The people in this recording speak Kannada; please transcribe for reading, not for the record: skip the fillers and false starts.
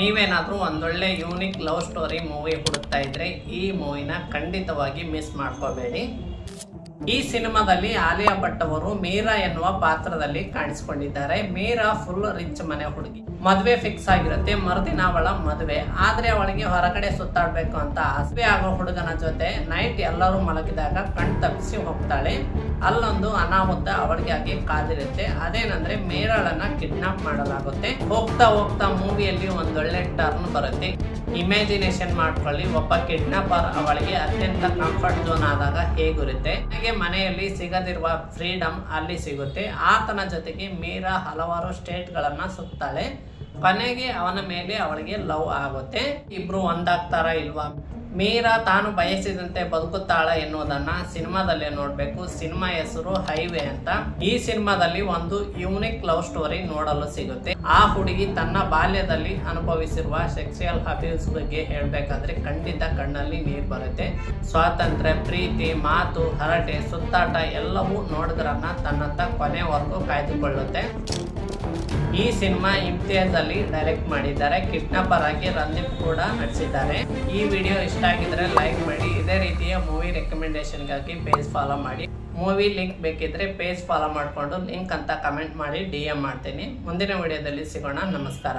ನೀವೇನಾದರೂ ಒಂದೊಳ್ಳೆ ಯೂನಿಕ್ ಲವ್ ಸ್ಟೋರಿ ಮೂವಿ ಹುಡುಕ್ತಾ ಇದ್ರೆ ಈ ಮೂವಿನ ಖಂಡಿತವಾಗಿ ಮಿಸ್ ಮಾಡ್ಕೋಬೇಡಿ. ಈ ಸಿನಿಮಾದಲ್ಲಿ ಆಲಿಯಾ ಭಟ್ ಅವರು ಮೀರಾ ಎನ್ನುವ ಪಾತ್ರದಲ್ಲಿ ಕಾಣಿಸಿಕೊಂಡಿದ್ದಾರೆ. ಮೀರಾ ಫುಲ್ ರಿಚ್ ಮನೆ ಹುಡುಗಿ. ಮದುವೆ ಫಿಕ್ಸ್ ಆಗಿರುತ್ತೆ. ಮರುದಿನ ಅವಳ ಮದುವೆ. ಆದ್ರೆ ಅವಳಿಗೆ ಹೊರಗಡೆ ಸುತ್ತಾಡ್ಬೇಕು ಅಂತ ಆಸೆ ಆಗೋ ಹುಡುಗನ ಜೊತೆ ನೈಟ್ ಎಲ್ಲರೂ ಮಲಗಿದಾಗ ಕಣ್ ತಪ್ಪಿಸಿ ಹೋಗ್ತಾಳೆ. ಅಲ್ಲೊಂದು ಅನಾಹುತ ಅವಳಿಗಾಗಿ ಕಾದಿರುತ್ತೆ. ಅದೇನಂದ್ರೆ ಮೀರಾಳನ್ನ ಕಿಡ್ನಾಪ್ ಮಾಡಲಾಗುತ್ತೆ. ಹೋಗ್ತಾ ಹೋಗ್ತಾ ಮೂವಿಯಲ್ಲಿ ಒಂದೊಳ್ಳೆ ಟರ್ನ್ ಬರುತ್ತೆ. ಇಮ್ಯಾಜಿನೇಷನ್ ಮಾಡ್ಕೊಳ್ಳಿ, ಒಬ್ಬ ಕಿಡ್ನಾಪರ್ ಅವಳಿಗೆ ಅತ್ಯಂತ ಕಂಫರ್ಟ್ ಝೋನ್ ಆದಾಗ ಹೇಗಿರುತ್ತೆ. ಮನೆಯಲ್ಲಿ ಸಿಗದಿರುವ ಫ್ರೀಡಮ್ ಅಲ್ಲಿ ಸಿಗುತ್ತೆ. ಆತನ ಜೊತೆಗೆ ಮೀರಾ ಹಲವಾರು ಸ್ಟೇಟ್ ಗಳನ್ನ ಸುತ್ತಾಳೆ. ಕೊನೆಗೆ ಅವನ ಮೇಲೆ ಅವಳಿಗೆ ಲವ್ ಆಗುತ್ತೆ. ಇಬ್ರು ಒಂದಾಗ್ತಾರ ಇಲ್ವಾ, ಮೀರಾ ತಾನು ಬಯಸಿದಂತೆ ಬದುಕುತ್ತಾಳ ಎನ್ನುವುದನ್ನ ಸಿನಿಮಾದಲ್ಲೇ ನೋಡ್ಬೇಕು. ಸಿನಿಮಾ ಹೆಸರು ಹೈವೇ ಅಂತ. ಈ ಸಿನಿಮಾದಲ್ಲಿ ಒಂದು ಯೂನಿಕ್ ಲವ್ ಸ್ಟೋರಿ ನೋಡಲು ಸಿಗುತ್ತೆ. ಆ ಹುಡುಗಿ ತನ್ನ ಬಾಲ್ಯದಲ್ಲಿ ಅನುಭವಿಸಿರುವ ಸೆಕ್ಸುಯಲ್ ಅಬ್ಯೂಸ್ ಬಗ್ಗೆ ಹೇಳ್ಬೇಕಾದ್ರೆ ಖಂಡಿತ ಕಣ್ಣಲ್ಲಿ ನೀರು ಬರುತ್ತೆ. ಸ್ವಾತಂತ್ರ್ಯ, ಪ್ರೀತಿ, ಮಾತು, ಹರಟೆ, ಸುತ್ತಾಟ ಎಲ್ಲವೂ ನೋಡಿದ್ರನ್ನ ತನ್ನತ್ತ ಕೊನೆವರೆಗೂ ಕಾಯ್ದುಕೊಳ್ಳುತ್ತೆ. ಈ ಸಿನಿಮಾ ಇಮ್ತಿಯಾಜ್ ಅಲ್ಲಿ ಡೈರೆಕ್ಟ್ ಮಾಡಿದ್ದಾರೆ. ಕಿಡ್ನಾಪರ್ ಆಗಿ ರಂದೀಪ್ ಕೂಡ ನಟಿಸಿದ್ದಾರೆ. ಈ ವಿಡಿಯೋ ಇಷ್ಟ ಆಗಿದ್ರೆ ಲೈಕ್ ಮಾಡಿ. ಇದೇ ರೀತಿಯ ಮೂವಿ ರೆಕಮೆಂಡೇಶನ್ಗಾಗಿ ಪೇಜ್ ಫಾಲೋ ಮಾಡಿ. ಮೂವಿ ಲಿಂಕ್ ಬೇಕಿದ್ರೆ ಪೇಜ್ ಫಾಲೋ ಮಾಡಿಕೊಂಡು ಲಿಂಕ್ ಅಂತ ಕಮೆಂಟ್ ಮಾಡಿ DM ಮಾಡ್ತೀನಿ. ಮುಂದಿನ ವಿಡಿಯೋದಲ್ಲಿ ಸಿಗೋಣ. ನಮಸ್ಕಾರ.